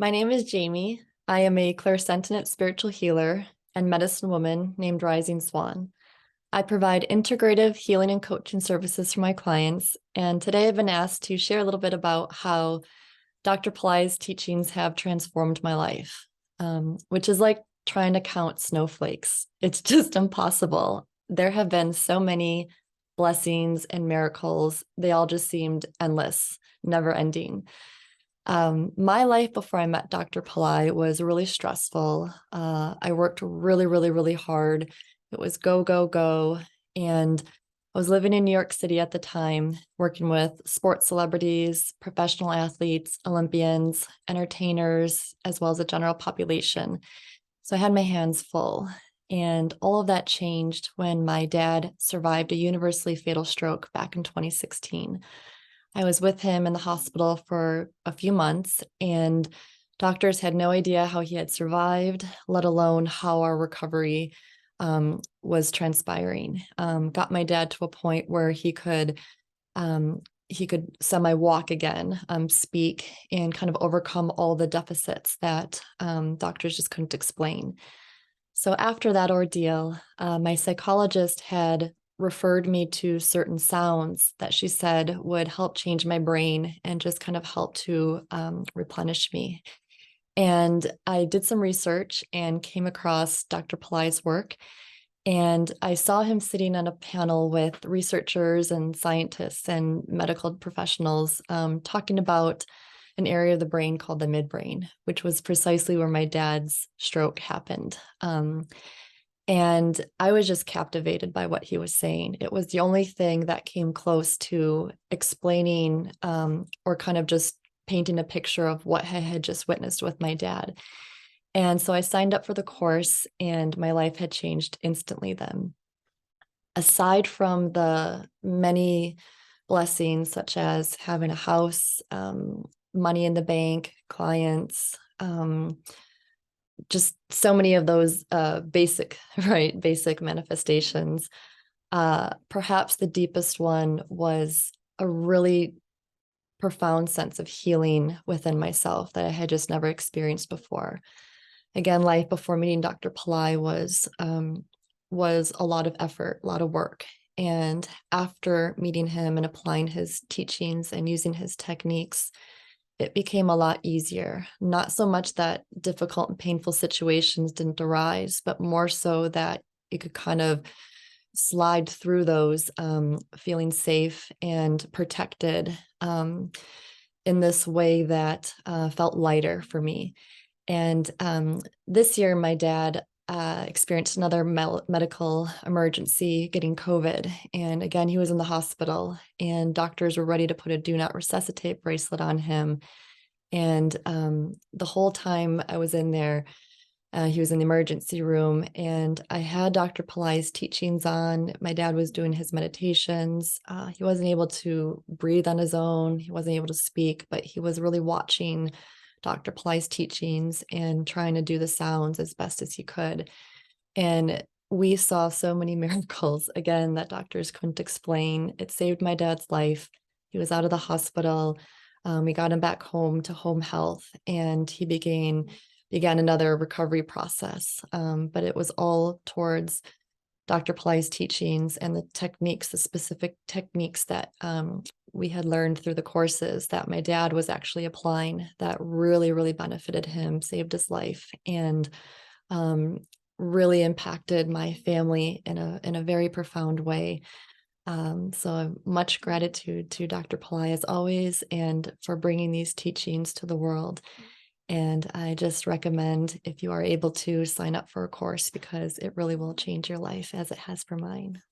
My name is Jamie. I am a clairsentient spiritual healer and medicine woman named Rising Swan. I provide integrative healing and coaching services for my clients, and today I've been asked to share a little bit about how Dr. Pillai's teachings have transformed my life, which is like trying to count snowflakes. It's just impossible. There have been so many blessings and miracles. They all just seemed endless, never ending. My life before I met Dr. Pillai was really stressful. I worked really hard. It was go, go, go. And I was living in New York City at the time, working with sports celebrities, professional athletes, Olympians, entertainers, as well as the general population. So I had my hands full. And all of that changed when my dad survived a universally fatal stroke back in 2016. I was with him in the hospital for a few months, and doctors had no idea how he had survived, let alone how our recovery was transpiring. Got my dad to a point where he could semi-walk again, speak, and kind of overcome all the deficits that doctors just couldn't explain. So after that ordeal, my psychologist had referred me to certain sounds that she said would help change my brain and just kind of help to replenish me. And I did some research and came across Dr. Pillai's work. And I saw him sitting on a panel with researchers and scientists and medical professionals talking about an area of the brain called the midbrain, which was precisely where my dad's stroke happened. And I was just captivated by what he was saying. It was the only thing that came close to explaining or kind of just painting a picture of what I had just witnessed with my dad. And so I signed up for the course, and my life had changed instantly then. Aside from the many blessings, such as having a house, money in the bank, clients, just so many of those basic manifestations. Perhaps the deepest one was a really profound sense of healing within myself that I had just never experienced before. Again, life before meeting Dr. Pillai was a lot of effort, a lot of work. And after meeting him and applying his teachings and using his techniques, it became a lot easier. Not so much that difficult and painful situations didn't arise, but more so that you could kind of slide through those feeling safe and protected in this way that felt lighter for me. And this year, my dad experienced another medical emergency, getting COVID. And again, he was in the hospital, and doctors were ready to put a do not resuscitate bracelet on him. And the whole time I was in there, he was in the emergency room, and I had Dr. Pillai's teachings on. My dad was doing his meditations. He wasn't able to breathe on his own. He wasn't able to speak, but he was really watching Dr. Pillai's teachings and trying to do the sounds as best as he could. And we saw so many miracles, again, that doctors couldn't explain. It saved my dad's life. He was out of the hospital. We got him back home to home health, and he began another recovery process. But it was all towards Dr. Pillai's teachings and the techniques, the specific techniques that we had learned through the courses that my dad was actually applying that really benefited him, saved his life, and really impacted my family in a very profound way. So much gratitude to Dr. Pillai as always, and for bringing these teachings to the world. And I just recommend, if you are able to, sign up for a course, because it really will change your life as it has for mine.